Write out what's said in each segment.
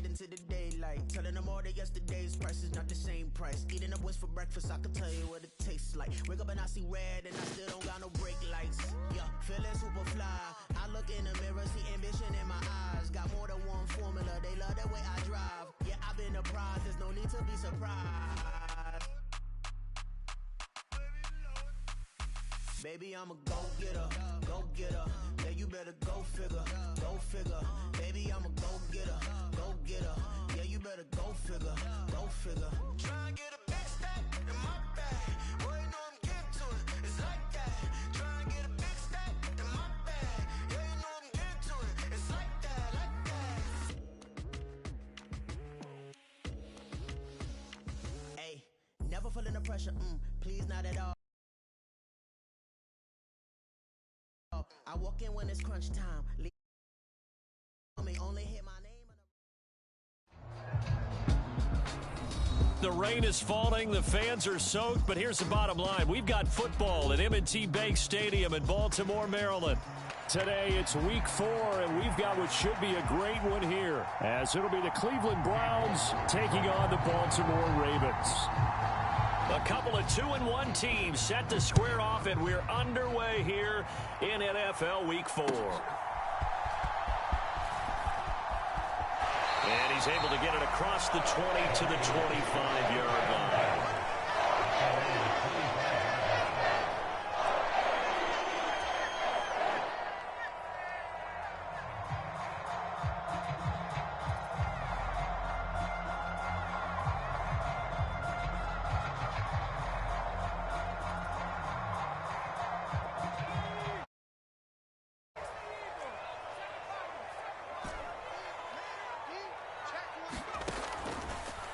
night into the daylight. Telling them all that yesterday's price is not the same price. Eating up West for breakfast, I can tell you what it tastes like. Wake up and I see red and I still don't got no brake lights. Yeah, feeling super fly. I look in the mirror, see ambition in my eyes. Got more than one formula, they love the way I drive. Yeah, I've been a prize, there's no need to be surprised. Baby, I'm a go-getter, go-getter. Yeah, you better go figure, go figure. Baby, I'm a go-getter, go-getter. Yeah, you better go figure, go figure. Try and get a big stack in my bag. Boy, you know I'm getting to it, it's like that. Try and get a big stack in my bag. Yeah, you know I'm getting to it, it's like that, like that. Hey, never feeling the pressure, please not at all. I walk in when it's crunch time. Leave me, only hit my name. The rain is falling, the fans are soaked, but here's the bottom line. We've got football at M&T Bank Stadium in Baltimore, Maryland. Today it's week 4, and we've got what should be a great one here, as it'll be the Cleveland Browns taking on the Baltimore Ravens. A couple of 2-1 teams set to square off, and we're underway here in NFL Week 4. And he's able to get it across the 20 to the 25-yard line.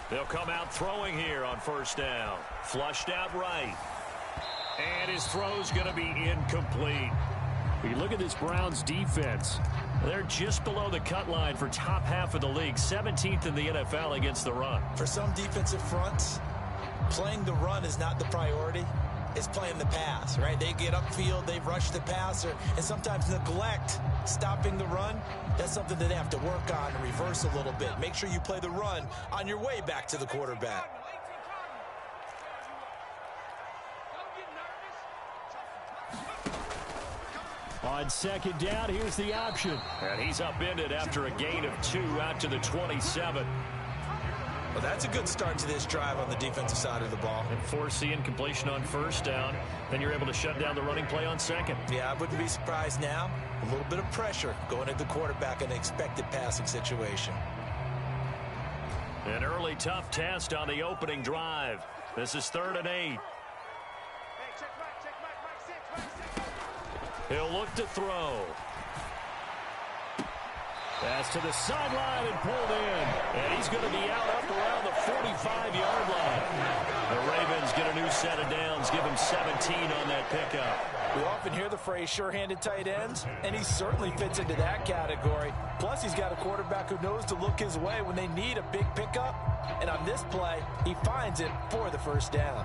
They'll come out throwing here on first down. Flushed out right. And his throw's going to be incomplete. When you look at this Browns defense, they're just below the cut line for top half of the league. 17th in the NFL against the run. For some defensive fronts, playing the run is not the priority. It's playing the pass, right? They get upfield, they rush the passer, and sometimes neglect stopping the run. That's something that they have to work on and reverse a little bit. Make sure you play the run on your way back to the quarterback. On second down, here's the option. And he's upended after a gain of 2 out to the 27. Well, that's a good start to this drive on the defensive side of the ball. And force the incompletion on first down. Then you're able to shut down the running play on second. Yeah, I wouldn't be surprised now. A little bit of pressure going at the quarterback in an expected passing situation. An early tough test on the opening drive. This is 3rd and 8. He'll look to throw. Pass to the sideline and pulled in. And he's going to be out up around the 45-yard line. The Ravens get a new set of downs, give him 17 on that pickup. We often hear the phrase sure-handed tight ends, and he certainly fits into that category. Plus, he's got a quarterback who knows to look his way when they need a big pickup. And on this play, he finds it for the first down.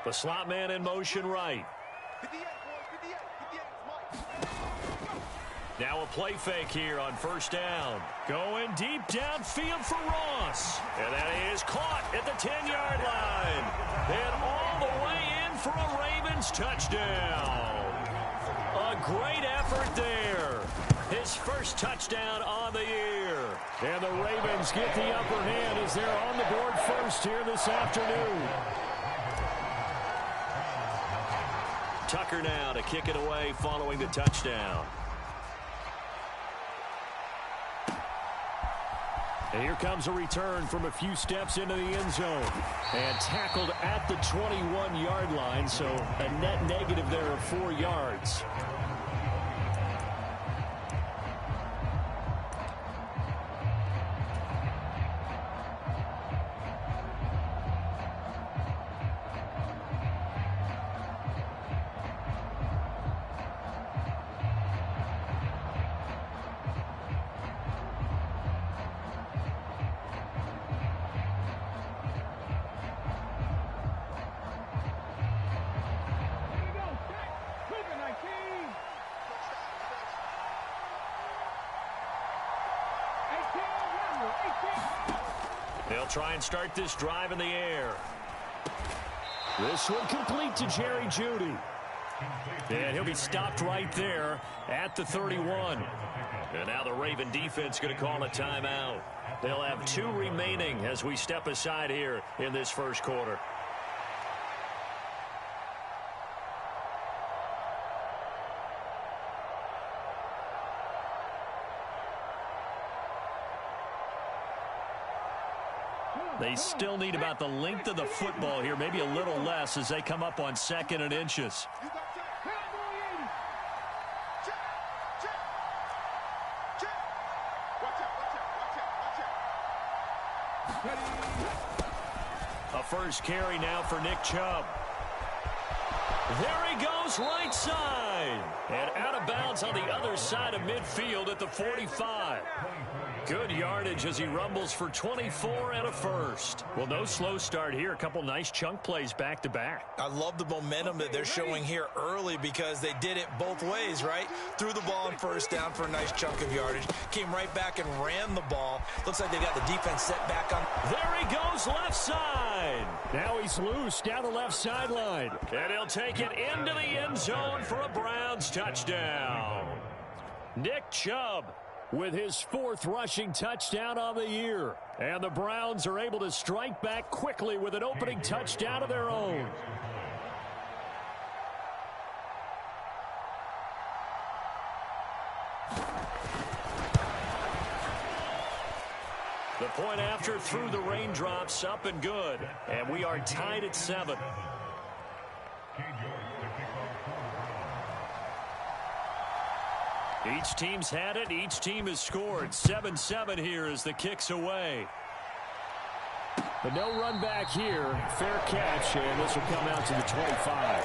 The slot man in motion right. Now a play fake here on first down. Going deep downfield for Ross. And that is caught at the 10-yard line. And all the way in for a Ravens touchdown. A great effort there. His first touchdown on the year. And the Ravens get the upper hand as they're on the board first here this afternoon. Tucker now to kick it away following the touchdown. And here comes a return from a few steps into the end zone. And tackled at the 21-yard line, so a net negative there of 4 yards. try and start this drive in the air. This one complete to Jerry Jeudy. And he'll be stopped right there at the 31. And now the Raven defense going to call a timeout. They'll have 2 remaining as we step aside here in this first quarter. They still need about the length of the football here, maybe a little less as they come up on 2nd and inches. A first carry now for Nick Chubb. There he goes, right side. And out of bounds on the other side of midfield at the 45. Good yardage as he rumbles for 24 and a first. Well, no slow start here. A couple nice chunk plays back-to-back. I love the momentum that they're showing here early because they did it both ways, right? Threw the ball on first down for a nice chunk of yardage. Came right back and ran the ball. Looks like they got the defense set back on. There he goes, left side. Now he's loose down the left sideline. And he'll take it into the end zone for a Browns touchdown. Nick Chubb with his 4th rushing touchdown on the year. And the Browns are able to strike back quickly with an opening touchdown of their own. The point after through the raindrops, up and good. And we are tied at 7. Each team's had it. Each team has scored. 7-7 here as the kick's away. But no run back here. Fair catch, and this will come out to the 25.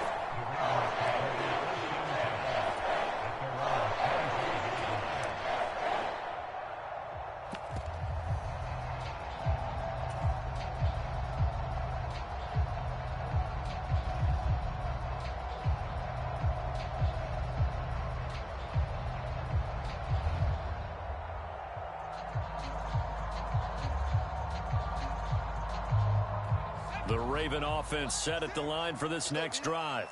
The Raven offense set at the line for this next drive.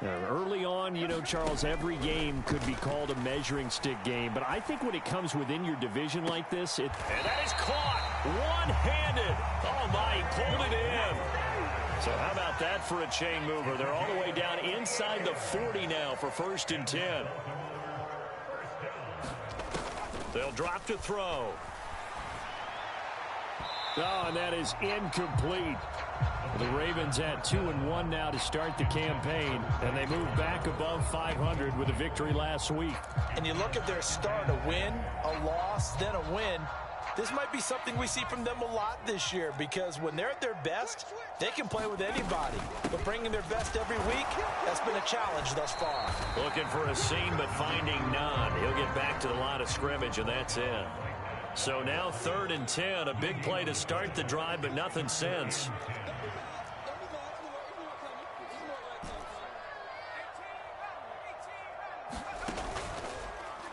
Early on, you know, Charles, every game could be called a measuring stick game. But I think when it comes within your division like this, and that is caught one-handed. Oh, my, he pulled it in. So how about that for a chain mover? They're all the way down inside the 40 now for 1st and 10. They'll drop to throw. Oh, and that is incomplete. The Ravens at 2-1 now to start the campaign, and they move back above 500 with a victory last week. And you look at their start, a win, a loss, then a win. This might be something we see from them a lot this year because when they're at their best, they can play with anybody. But bringing their best every week, that's been a challenge thus far. Looking for a seam but finding none. He'll get back to the line of scrimmage, and that's in. So now 3rd and 10, a big play to start the drive, but nothing since.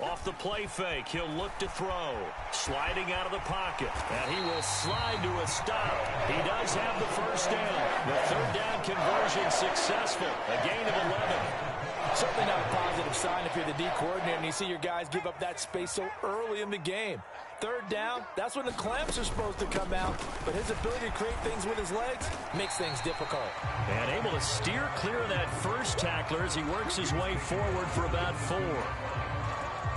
Off the play fake, he'll look to throw. Sliding out of the pocket, and he will slide to a stop. He does have the first down. The 3rd down conversion successful. A gain of 11. Certainly not a positive sign if you're the D coordinator and you see your guys give up that space so early in the game. 3rd down, that's when the clamps are supposed to come out, but his ability to create things with his legs makes things difficult. And able to steer clear of that first tackler as he works his way forward for about 4.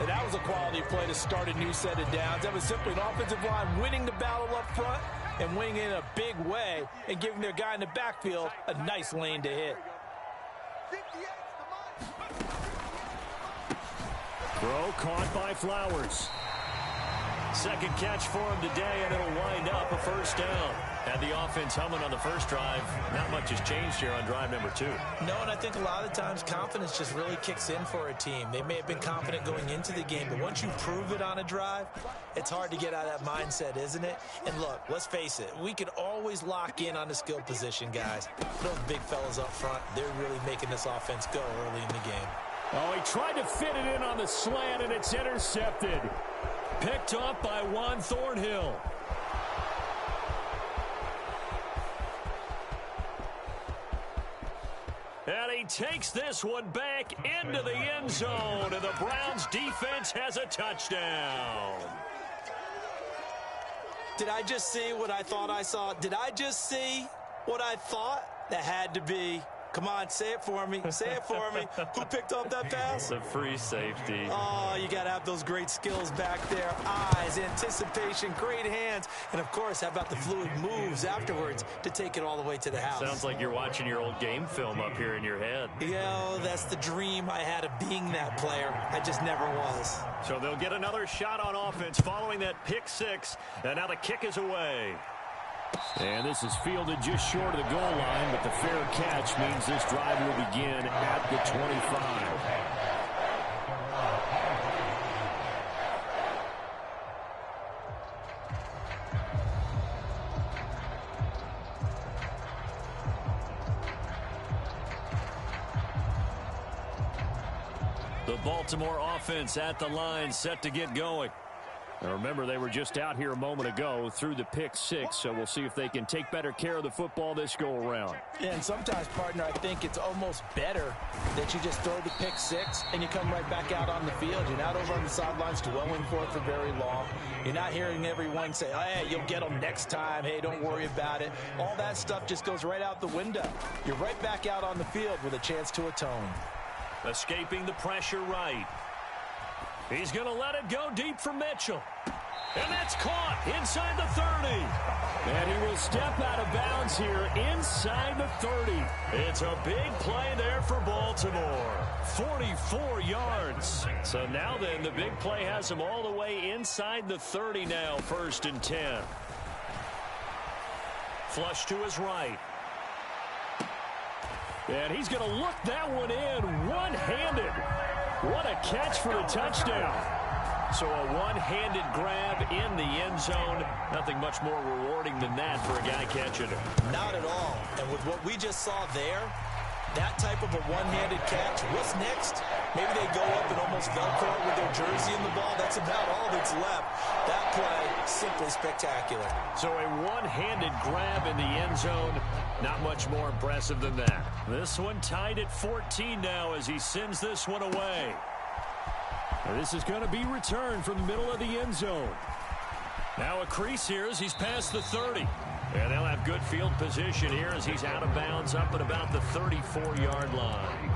And that was a quality play to start a new set of downs. That was simply an offensive line winning the battle up front and winning in a big way and giving their guy in the backfield a nice lane to hit. Throw caught by Flowers. 2nd catch for him today, and it'll wind up a first down. Had the offense humming on the first drive. Not much has changed here on drive number 2. No, and I think a lot of times confidence just really kicks in for a team. They may have been confident going into the game, but once you prove it on a drive, it's hard to get out of that mindset, isn't it? And look, let's face it, we could always lock in on the skill position, guys. Those big fellas up front, they're really making this offense go early in the game. Oh, he tried to fit it in on the slant, and it's intercepted. Picked up by Juan Thornhill. And he takes this one back into the end zone, and the Browns defense has a touchdown. Did I just see what I thought I saw? Did I just see what I thought? That had to be. Come on, say it for me. Say it for me. Who picked up that pass? The free safety. Oh, you got to have those great skills back there. Eyes, anticipation, great hands. And, of course, how about the fluid moves afterwards to take it all the way to the house? Sounds like you're watching your old game film up here in your head. Yeah, that's the dream I had of being that player. I just never was. So they'll get another shot on offense following that pick six. And now the kick is away. And this is fielded just short of the goal line, but the fair catch means this drive will begin at the 25. The Baltimore offense at the line, set to get going. Now remember, they were just out here a moment ago through the pick six, so we'll see if they can take better care of the football this go-around. Yeah, and sometimes, partner, I think it's almost better that you just throw the pick six and you come right back out on the field. You're not over on the sidelines dwelling for it for very long. You're not hearing everyone say, hey, you'll get them next time. Hey, don't worry about it. All that stuff just goes right out the window. You're right back out on the field with a chance to atone. Escaping the pressure right. He's going to let it go deep for Mitchell. And that's caught inside the 30. And he will step out of bounds here inside the 30. It's a big play there for Baltimore. 44 yards. So now then, the big play has him all the way inside the 30 now, 1st and 10. Flush to his right. And he's going to look that one in one-handed. What a catch for the touchdown. So a one-handed grab in the end zone. Nothing much more rewarding than that for a guy catching it. Not at all. And with what we just saw there, that type of a one-handed catch, what's next? Maybe they go up and almost Velcro it with their jersey in the ball. That's about all that's left. That play, simply spectacular. So a one-handed grab in the end zone. Not much more impressive than that. This one tied at 14 now as he sends this one away. And this is going to be returned from the middle of the end zone. Now a crease here as he's past the 30. And they'll have good field position here as he's out of bounds up at about the 34-yard line.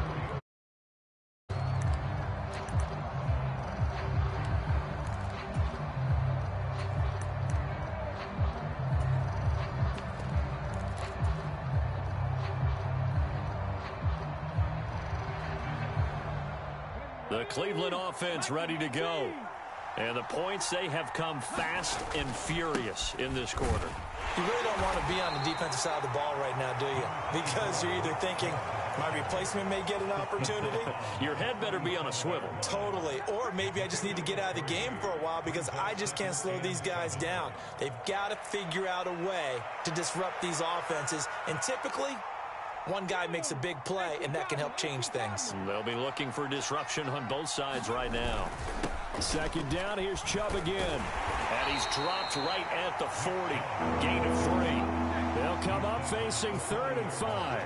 The Cleveland offense ready to go. And the points, they have come fast and furious in this quarter. You really don't want to be on the defensive side of the ball right now, do you? Because you're either thinking, my replacement may get an opportunity. Your head better be on a swivel. Totally. Or maybe I just need to get out of the game for a while because I just can't slow these guys down. They've got to figure out a way to disrupt these offenses. And typically, one guy makes a big play, and that can help change things. They'll be looking for disruption on both sides right now. 2nd down, here's Chubb again. And he's dropped right at the 40. Gain of 3. They'll come up facing 3rd and 5.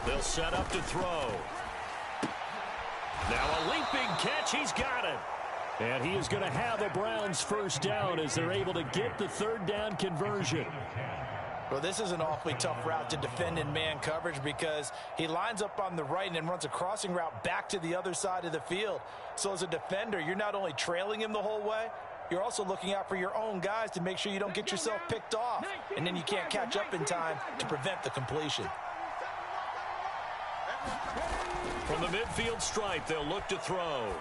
They'll set up to throw. Now a leaping catch. He's got it. And he is going to have the Browns 1st down as they're able to get the 3rd down conversion. Well, this is an awfully tough route to defend in man coverage because he lines up on the right and then runs a crossing route back to the other side of the field. So as a defender, you're not only trailing him the whole way, you're also looking out for your own guys to make sure you don't get yourself picked off. And then you can't catch up in time to prevent the completion. From the midfield stripe, they'll look to throw.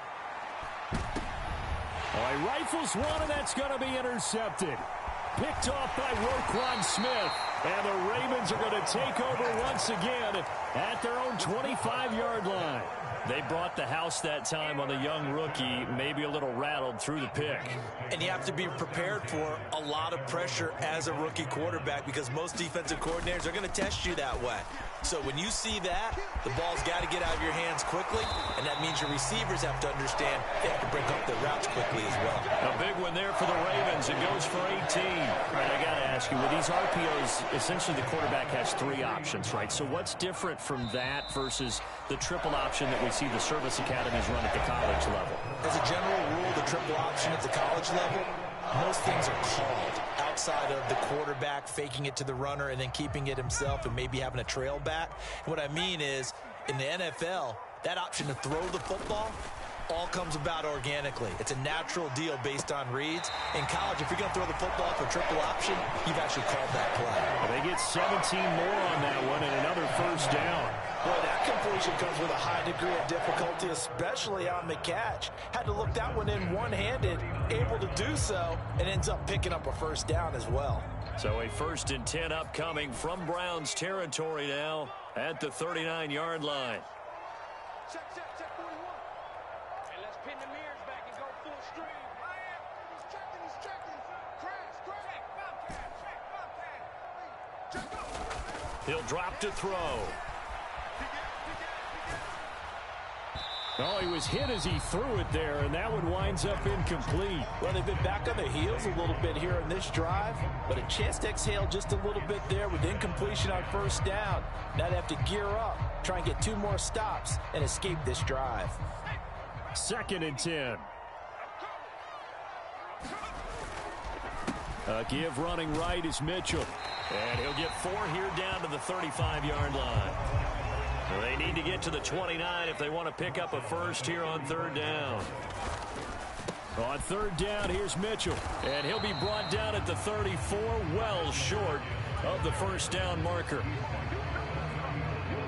Oh, he rifles one, and that's going to be intercepted. Picked off by Roquan Smith. And the Ravens are going to take over once again at their own 25-yard line. They brought the house that time on the young rookie, maybe a little rattled through the pick. And you have to be prepared for a lot of pressure as a rookie quarterback because most defensive coordinators are going to test you that way. So when you see that, the ball's got to get out of your hands quickly, and that means your receivers have to understand they have to break up their routes quickly as well. A big one there for the Ravens. It goes for 18. All right, I got to ask you, with these RPOs, essentially the quarterback has 3 options, right? So what's different from that versus the triple option that we see the service academies run at the college level? As a general rule, the triple option at the college level, most things are called outside of the quarterback faking it to the runner and then keeping it himself and maybe having a trail back. What I mean is, in the NFL, that option to throw the football all comes about organically. It's a natural deal based on reads. In college, if you're going to throw the football for triple option, you've actually called that play. Well, they get 17 more on that one and another first down. Boy, that completion comes with a high degree of difficulty, especially on the catch. Had to look that one in one-handed, able to do so, and ends up picking up a first down as well. So a 1st and 10 upcoming from Browns territory now at the 39-yard line. Check 41. And let's pin the mirrors back and go full stream. He's checking. Crash. Check. He'll drop to throw. Oh, he was hit as he threw it there, and that one winds up incomplete. Well, they've been back on their heels a little bit here in this drive, but a chance to exhale just a little bit there with incompletion on first down. Now they have to gear up, try and get 2 more stops, and escape this drive. 2nd and 10. A give running right is Mitchell. And he'll get 4 here down to the 35-yard line. They need to get to the 29 if they want to pick up a first here on 3rd down. On 3rd down, here's Mitchell. And he'll be brought down at the 34, well short of the first down marker.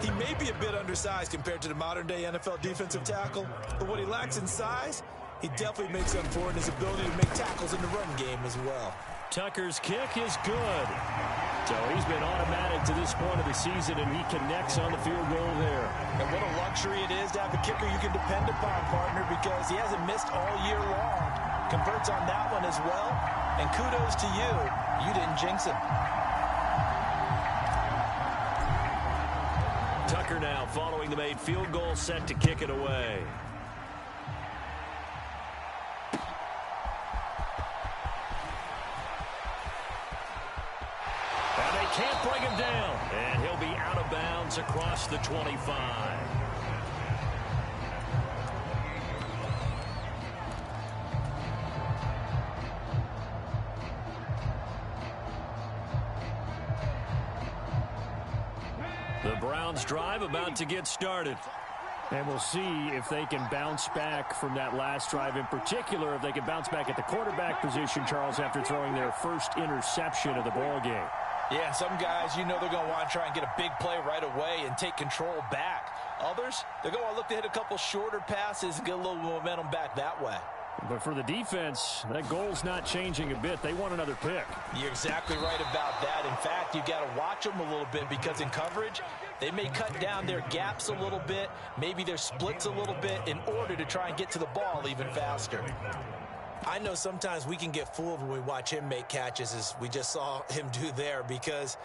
He may be a bit undersized compared to the modern-day NFL defensive tackle, but what he lacks in size, he definitely makes up for in his ability to make tackles in the run game as well. Tucker's kick is good. So he's been automatic to this point of the season, and he connects on the field goal there. And what a luxury it is to have a kicker you can depend upon, partner, because he hasn't missed all year long. Converts on that one as well. And kudos to you. You didn't jinx him. Tucker now following the made field goal, set to kick it away. Can't bring him down, and he'll be out of bounds across the 25. The Browns drive about to get started. And we'll see if they can bounce back from that last drive. In particular, if they can bounce back at the quarterback position, Charles, after throwing their first interception of the ball game. Yeah, some guys, you know they're going to want to try and get a big play right away and take control back. Others, they're going to look to hit a couple shorter passes and get a little momentum back that way. But for the defense, that goal's not changing a bit. They want another pick. You're exactly right about that. In fact, you've got to watch them a little bit because in coverage, they may cut down their gaps a little bit, maybe their splits a little bit in order to try and get to the ball even faster. I know sometimes we can get fooled when we watch him make catches, as we just saw him do there, because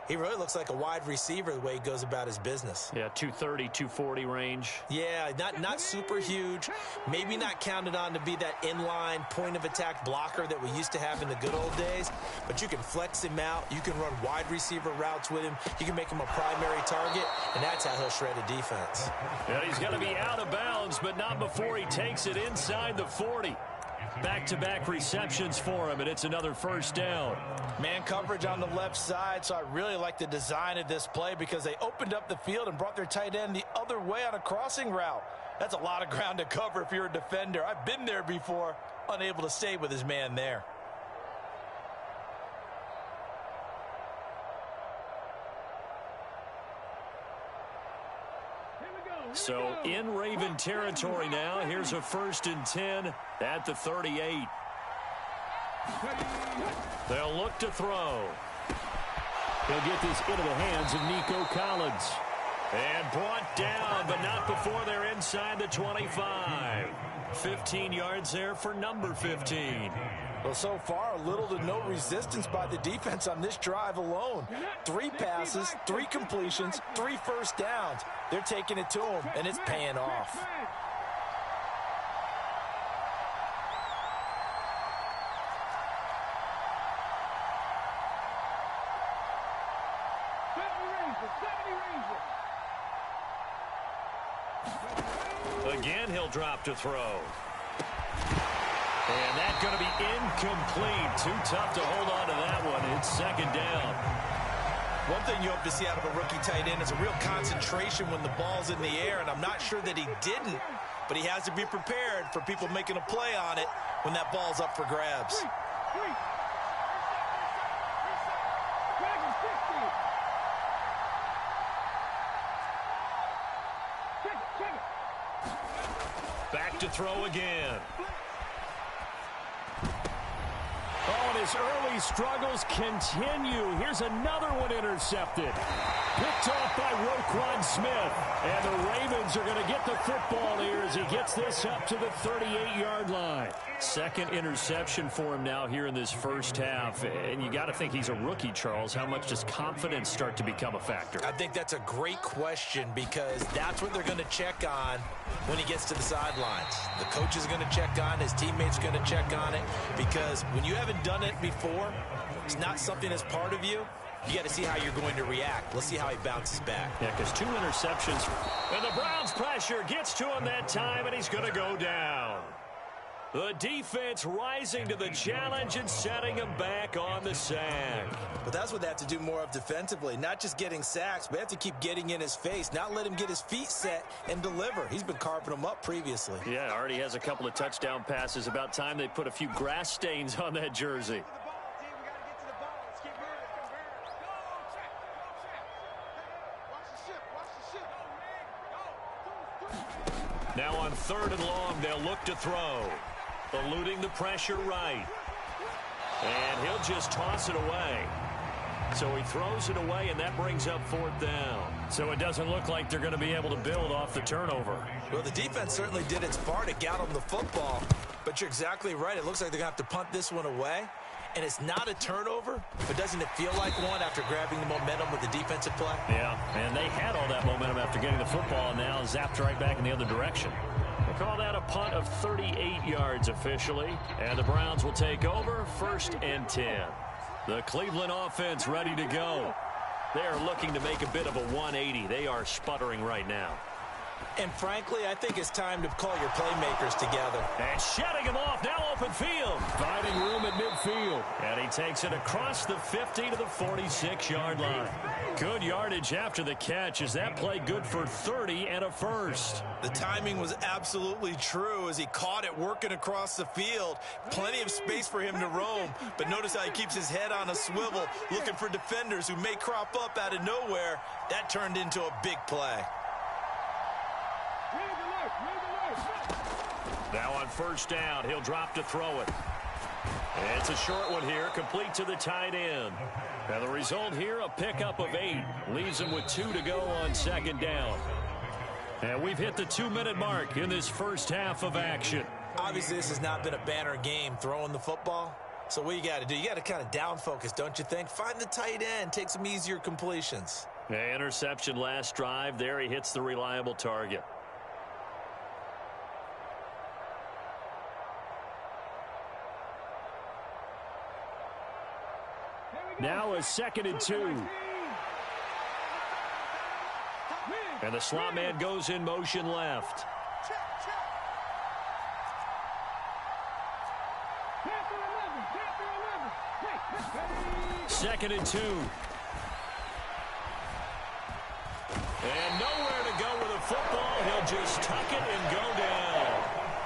he really looks like a wide receiver the way he goes about his business. Yeah, 230, 240 range. Yeah, not super huge. Maybe not counted on to be that inline point-of-attack blocker that we used to have in the good old days, but you can flex him out. You can run wide receiver routes with him. You can make him a primary target, and that's how he'll shred a defense. Yeah, he's going to be out of bounds, but not before he takes it inside the 40. Back-to-back receptions for him, and it's another first down. Man coverage on the left side, so I really like the design of this play because they opened up the field and brought their tight end the other way on a crossing route. That's a lot of ground to cover if you're a defender. I've been there before, unable to stay with his man there. So in Raven territory now. Here's a 1st and 10 at the 38. They'll look to throw. He'll get this into the hands of Nico Collins. And brought down, but not before they're inside the 25. 15 yards there for number 15. Well, so far, little to no resistance by the defense on this drive alone. 3 passes, 3 completions, 3 first downs. They're taking it to them, and it's paying off. Again, he'll drop to throw. And that's going to be incomplete. Too tough to hold on to that one. It's second down. One thing you hope to see out of a rookie tight end is a real concentration when the ball's in the air, and I'm not sure that he didn't, but he has to be prepared for people making a play on it when that ball's up for grabs. Back to throw again. Oh, and his early struggles continue. Here's another one intercepted. Picked off by Roquan Smith. And the Ravens are going to get the football here as he gets this up to the 38-yard line. Second interception for him now here in this first half. And you got to think he's a rookie, Charles. How much does confidence start to become a factor? I think that's a great question because that's what they're going to check on when he gets to the sidelines. The coach is going to check on it. His teammates are going to check on it because when you haven't done it before, it's not something that's part of you. You got to see how you're going to react. Let's see how he bounces back. Yeah, because 2 interceptions. And the Browns pressure gets to him that time, and he's going to go down. The defense rising to the challenge and setting him back on the sack. But that's what they have to do more of defensively. Not just getting sacks, but they have to keep getting in his face. Not let him get his feet set and deliver. He's been carving them up previously. Yeah, already has a couple of touchdown passes. About time they put a few grass stains on that jersey. Now on 3rd and long, they'll look to throw. Eluding the pressure right. And he'll just toss it away. So he throws it away, and that brings up 4th down. So it doesn't look like they're going to be able to build off the turnover. Well, the defense certainly did its part to get him the football. But you're exactly right. It looks like they're going to have to punt this one away. And it's not a turnover, but doesn't it feel like one after grabbing the momentum with the defensive play? Yeah, and they had all that momentum after getting the football, and now zapped right back in the other direction. They call that a punt of 38 yards officially, and the Browns will take over 1st and 10. The Cleveland offense ready to go. They're looking to make a bit of a 180. They are sputtering right now. And frankly, I think it's time to call your playmakers together. And shutting him off, now open field. Finding room at midfield. And he takes it across the 50 to the 46-yard line. Good yardage after the catch. Is that play good for 30 and a first? The timing was absolutely true as he caught it working across the field. Plenty of space for him to roam. But notice how he keeps his head on a swivel, looking for defenders who may crop up out of nowhere. That turned into a big play. Now on 1st down, he'll drop to throw it. It's a short one here, complete to the tight end. Now the result here, a pickup of 8. Leaves him with 2 to go on 2nd down. And we've hit the 2-minute mark in this first half of action. Obviously, this has not been a banner game throwing the football. So what you got to do, you got to kind of down focus, don't you think? Find the tight end, take some easier completions. Interception last drive. There he hits the reliable target. Now a 2nd and 2. And the slot man goes in motion left. Second and 2. And nowhere to go with the football. He'll just tuck it and go down.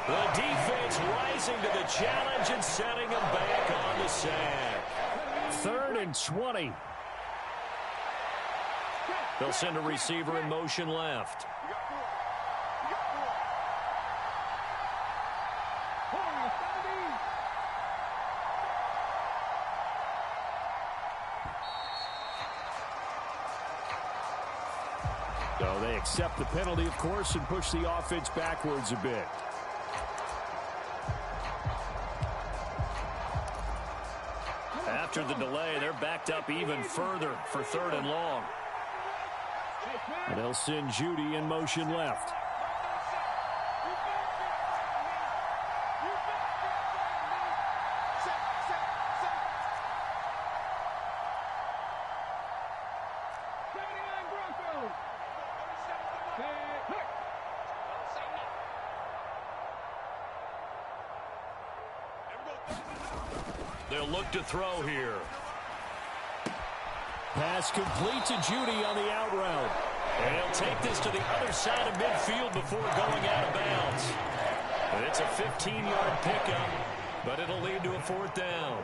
The defense rising to the challenge and setting him back on the sack. 3rd and 20. They'll send a receiver in motion left. So they accept the penalty, of course, and push the offense backwards a bit. After the delay, they're backed up even further for 3rd and long. And they'll send Judy in motion left. They'll look to throw here. Pass complete to Judy on the out route. And he'll take this to the other side of midfield before going out of bounds. And it's a 15-yard pickup, but it'll lead to a 4th down.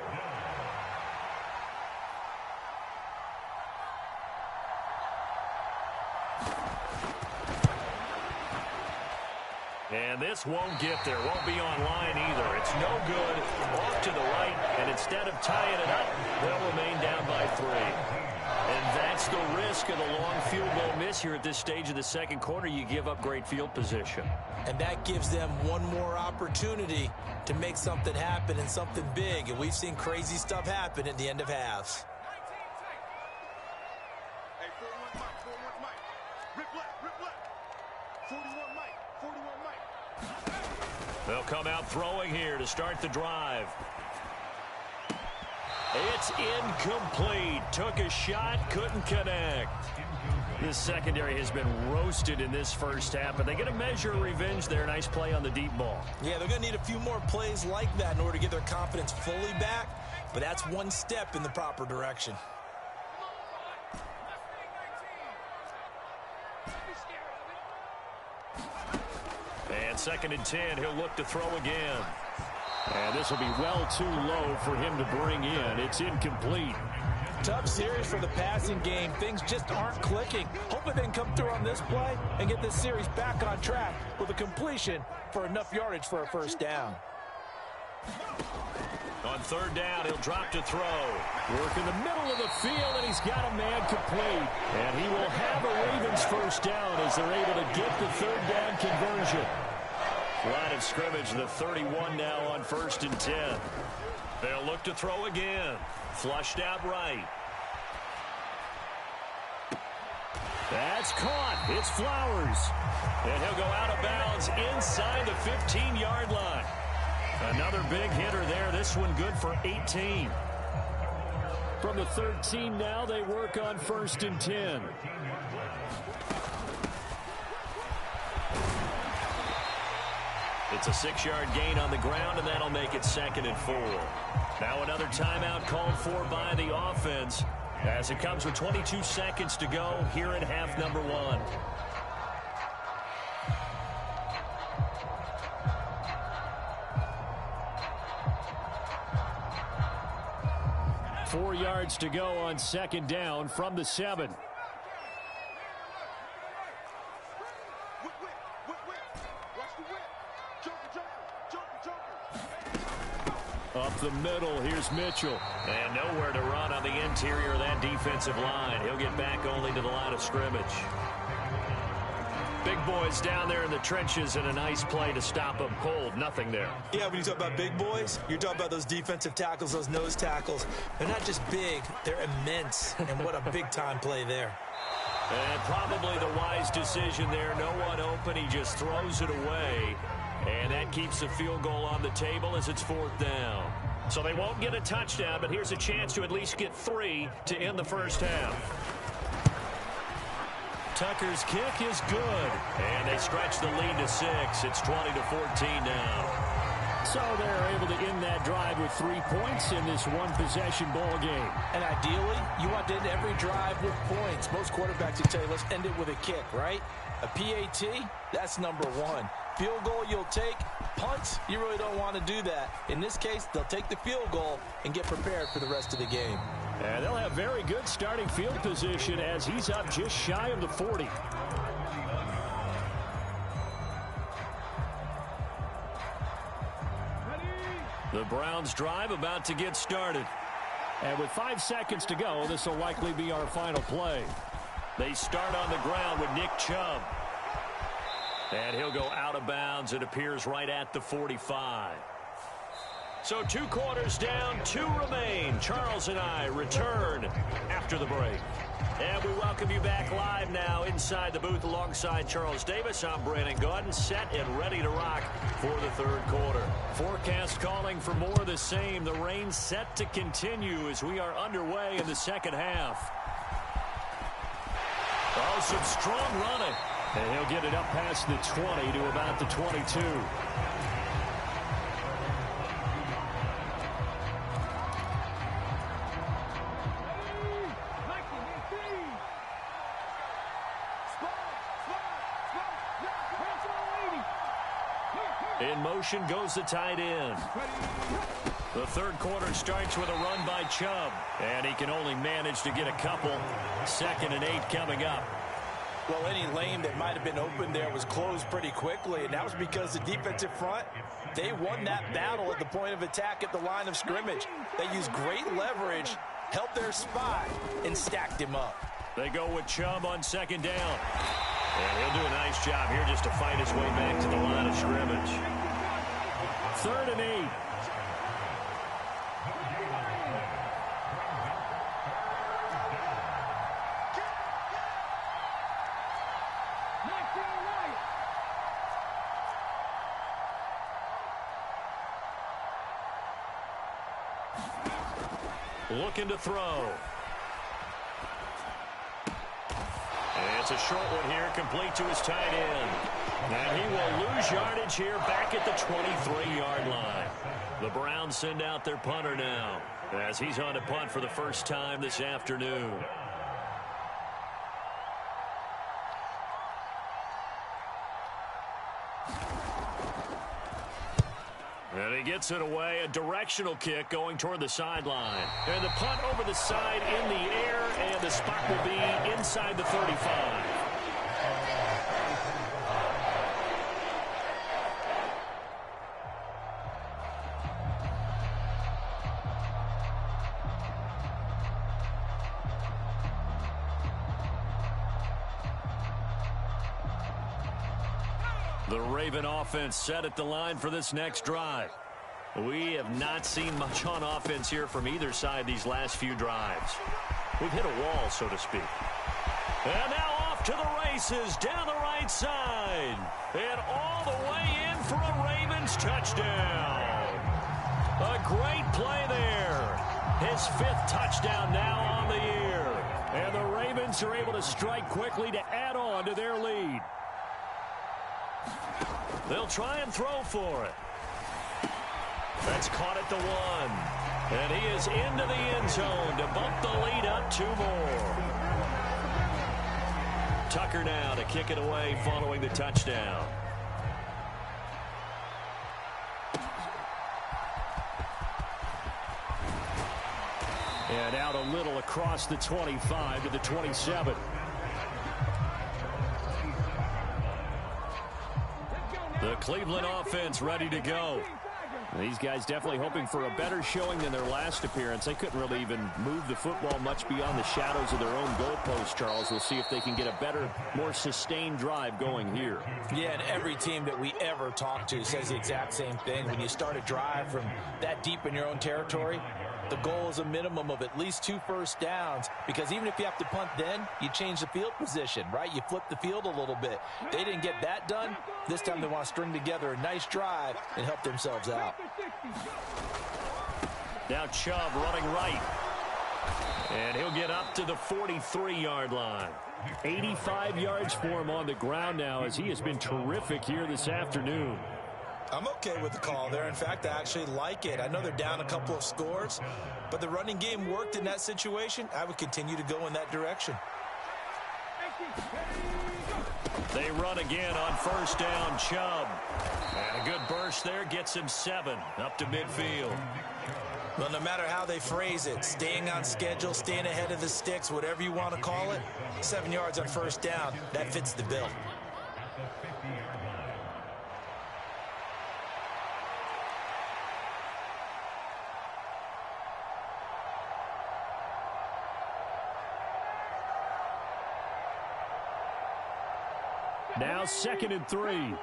And this won't get there. Won't be online either. It's no good. Off to the right. And instead of tying it up, they'll remain down by 3. And that's the risk of the long field goal miss here at this stage of the second quarter. You give up great field position. And that gives them one more opportunity to make something happen and something big. And we've seen crazy stuff happen at the end of halves. Hey, 41 Mike, 41 Mike. Rip left. 41 Mike, 41 Mike. They'll come out throwing here to start the drive. It's incomplete. Took a shot, couldn't connect. This secondary has been roasted in this first half, but they get a measure of revenge there. Nice play on the deep ball. Yeah, they're going to need a few more plays like that in order to get their confidence fully back, but that's one step in the proper direction. And 2nd and 10, he'll look to throw again. And this will be well too low for him to bring in. It's incomplete. Tough series for the passing game. Things just aren't clicking. Hoping they can come through on this play and get this series back on track with a completion for enough yardage for a 1st down. On 3rd down, he'll drop to throw. Work in the middle of the field, and he's got a man complete. And he will have a Ravens 1st down as they're able to get the 3rd down conversion. Line of scrimmage, the 31 now on 1st and 10. They'll look to throw again. Flushed out right. That's caught. It's Flowers. And he'll go out of bounds inside the 15-yard line. Another big hitter there. This one good for 18. From the 13 now, they work on 1st and 10. It's a 6-yard gain on the ground, and that'll make it 2nd and 4. Now another timeout called for by the offense as it comes with 22 seconds to go here in half number 1. Four yards to go on 2nd down from the 7. Up the middle, here's Mitchell. And nowhere to run on the interior of that defensive line. He'll get back only to the line of scrimmage. Big boys down there in the trenches, and a nice play to stop them cold. Nothing there. Yeah, when you talk about big boys, you're talking about those defensive tackles, those nose tackles. They're not just big, they're immense. And what a big-time play there. And probably the wise decision there. No one open. He just throws it away. And that keeps the field goal on the table as it's 4th down. So they won't get a touchdown, but here's a chance to at least get 3 to end the first half. Tucker's kick is good. And they stretch the lead to 6. It's 20-14 now. So they're able to end that drive with 3 points in this one-possession ball game. And ideally, you want to end every drive with points. Most quarterbacks would tell you, let's end it with a kick, right? A PAT, that's number 1. Field goal you'll take. Punts, you really don't want to do that. In this case, they'll take the field goal and get prepared for the rest of the game. And they'll have very good starting field position as he's up just shy of the 40. The Browns drive about to get started. And with 5 seconds to go, this will likely be our final play. They start on the ground with Nick Chubb. And he'll go out of bounds. It appears right at the 45. So 2 quarters down, 2 remain. Charles and I return after the break. And we welcome you back live now inside the booth alongside Charles Davis. I'm Brandon Gaudin, set and ready to rock for the 3rd quarter. Forecast calling for more of the same. The rain set to continue as we are underway in the 2nd half. Oh, some strong running. And he'll get it up past the 20 to about the 22. In motion goes the tight end. The 3rd quarter starts with a run by Chubb. And he can only manage to get a couple. 2nd and 8 coming up. Well, any lane that might have been open there was closed pretty quickly, and that was because the defensive front, they won that battle at the point of attack at the line of scrimmage. They used great leverage, helped their spot, and stacked him up. They go with Chubb on 2nd down. And he'll do a nice job here just to fight his way back to the line of scrimmage. 3rd and 8. Looking to throw. And it's a short one here, complete to his tight end. And he will lose yardage here back at the 23-yard line. The Browns send out their punter now as he's on to punt for the first time this afternoon. And he gets it away, a directional kick going toward the sideline. And the punt over the side in the air, and the spot will be inside the 35. The Raven offense set at the line for this next drive. We have not seen much on offense here from either side these last few drives. We've hit a wall, so to speak. And now off to the races down the right side. And all the way in for a Ravens touchdown. A great play there. His 5th touchdown now on the year. And the Ravens are able to strike quickly to add on to their lead. They'll try and throw for it. That's caught at the 1. And he is into the end zone to bump the lead up 2 more. Tucker now to kick it away following the touchdown. And out a little across the 25 to the 27. The Cleveland offense ready to go. These guys definitely hoping for a better showing than their last appearance. They couldn't really even move the football much beyond the shadows of their own goalpost, Charles. We'll see if they can get a better, more sustained drive going here. Yeah, and every team that we ever talk to says the exact same thing. When you start a drive from that deep in your own territory, the goal is a minimum of at least 2 first downs, because even if you have to punt then, you change the field position, right? You flip the field a little bit. They didn't get that done. This time they want to string together a nice drive and help themselves out. Now Chubb running right. And he'll get up to the 43-yard line. 85 yards for him on the ground now, as he has been terrific here this afternoon. I'm okay with the call there. In fact, I actually like it. I know they're down a couple of scores, but the running game worked in that situation. I would continue to go in that direction. They run again on first down, Chubb. And a good burst there gets him 7 up to midfield. Well, no matter how they phrase it, staying on schedule, staying ahead of the sticks, whatever you want to call it, 7 yards on first down, that fits the bill. Now 2nd and 3.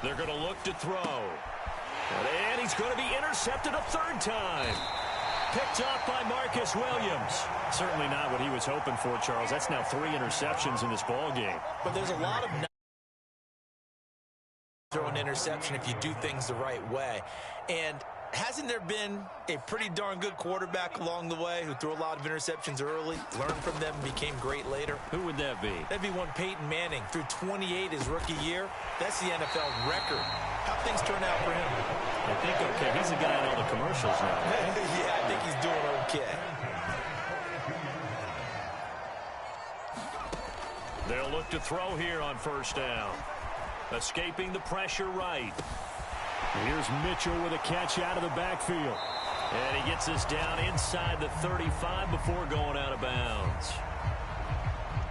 They're going to look to throw. And he's going to be intercepted a third time. Picked off by Marcus Williams. Certainly not what he was hoping for, Charles. That's now 3 interceptions in this ball game. But there's a lot of throw an interception if you do things the right way. And hasn't there been a pretty darn good quarterback along the way who threw a lot of interceptions early, learned from them, and became great later? Who would that be? That'd be one Peyton Manning. Threw 28 his rookie year. That's the NFL record. How things turn out for him? I think okay. He's the guy in all the commercials now. Yeah, I think he's doing okay. They'll look to throw here on 1st down. Escaping the pressure right. Here's Mitchell with a catch out of the backfield. And he gets us down inside the 35 before going out of bounds.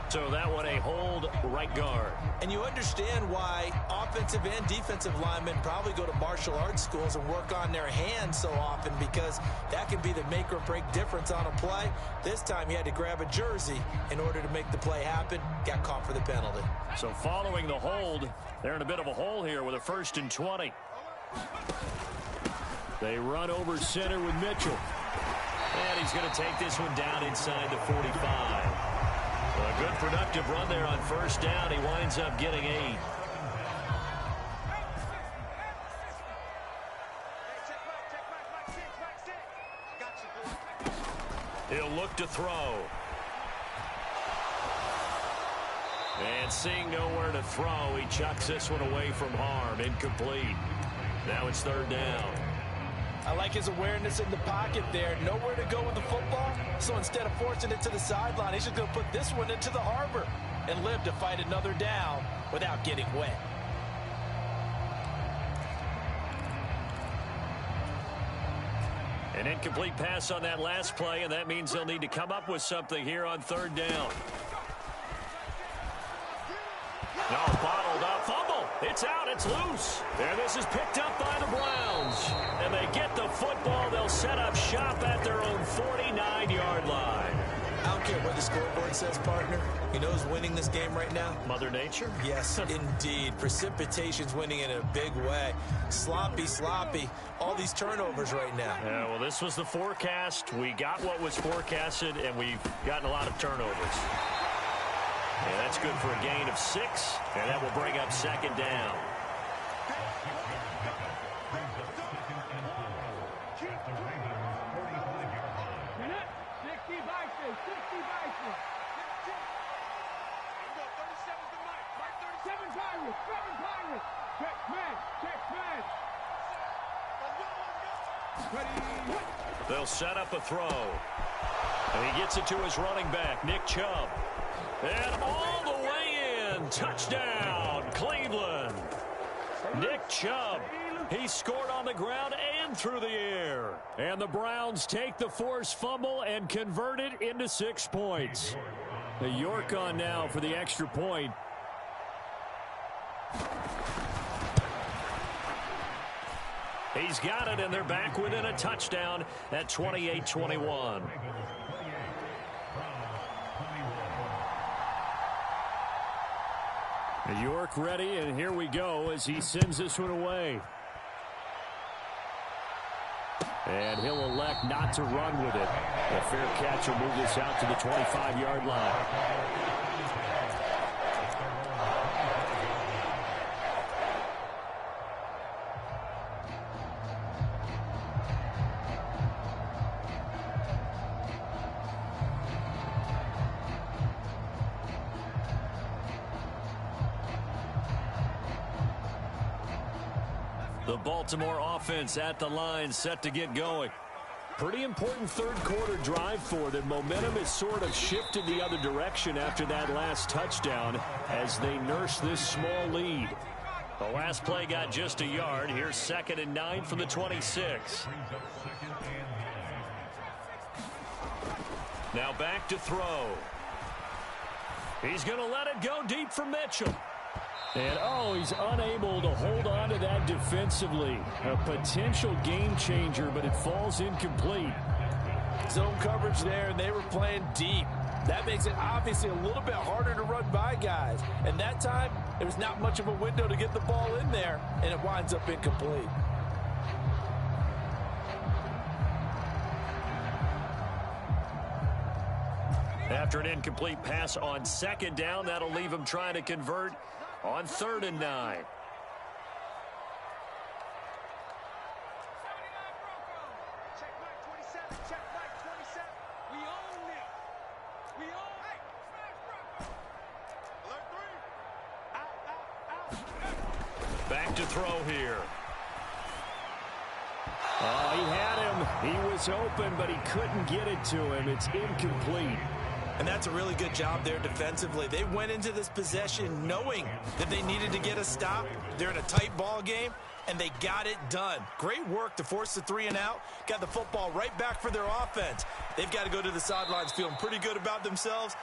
So that one a hold right guard. And you understand why offensive and defensive linemen probably go to martial arts schools and work on their hands so often, because that can be the make or break difference on a play. This time he had to grab a jersey in order to make the play happen. Got caught for the penalty. So following the hold, they're in a bit of a hole here with a 1st and 20. They run over center with Mitchell. And he's going to take this one down inside the 45. A good productive run there on 1st down. He winds up getting 8. He'll look to throw. And seeing nowhere to throw, he chucks this one away from harm. Incomplete. Now it's 3rd down. I like his awareness in the pocket there. Nowhere to go with the football. So instead of forcing it to the sideline, he's just going to put this one into the harbor and live to fight another down without getting wet. An incomplete pass on that last play, and that means they'll need to come up with something here on 3rd down. No, bottled up. Fumble. It's out. It's loose. And this is picked up by the Browns. And they get the football. They'll set up shop at their own 49-yard line. I don't care what the scoreboard says, partner. You know who's winning this game right now? Mother Nature? Yes, indeed. Precipitation's winning in a big way. Sloppy. All these turnovers right now. Yeah, well, this was the forecast. We got what was forecasted, and we've gotten a lot of turnovers. And that's good for a gain of 6, and that will bring up 2nd down. They'll set up a throw. And he gets it to his running back, Nick Chubb. And all the way in. Touchdown, Cleveland. Nick Chubb. He scored on the ground and through the air. And the Browns take the forced fumble and convert it into 6 points. The York on now for the extra point. He's got it, and they're back within a touchdown at 28-21. York ready, and here we go as he sends this one away. And he'll elect not to run with it. A fair catch will move this out to the 25-yard line. The Baltimore offense at the line, set to get going. Pretty important third quarter drive for them. Momentum has sort of shifted the other direction after that last touchdown as they nurse this small lead. The last play got just a yard. Here's 2nd and 9 from the 26. Now back to throw. He's going to let it go deep for Mitchell. And, oh, he's unable to hold on to that defensively. A potential game changer, but it falls incomplete. Zone coverage there, and they were playing deep. That makes it obviously a little bit harder to run by guys. And that time, there was not much of a window to get the ball in there, and it winds up incomplete. After an incomplete pass on second down, that'll leave him trying to convert on 3rd and 9. Check Mike 27. Check Mike 27. We own it. We own it. Hey, smash Alert 3. Out. Back to throw here. Oh, he had him. He was open, but he couldn't get it to him. It's incomplete. And that's a really good job there defensively. They went into this possession knowing that they needed to get a stop. They're in a tight ball game, and they got it done. Great work to force the 3 and out. Got the football right back for their offense. They've got to go to the sidelines feeling pretty good about themselves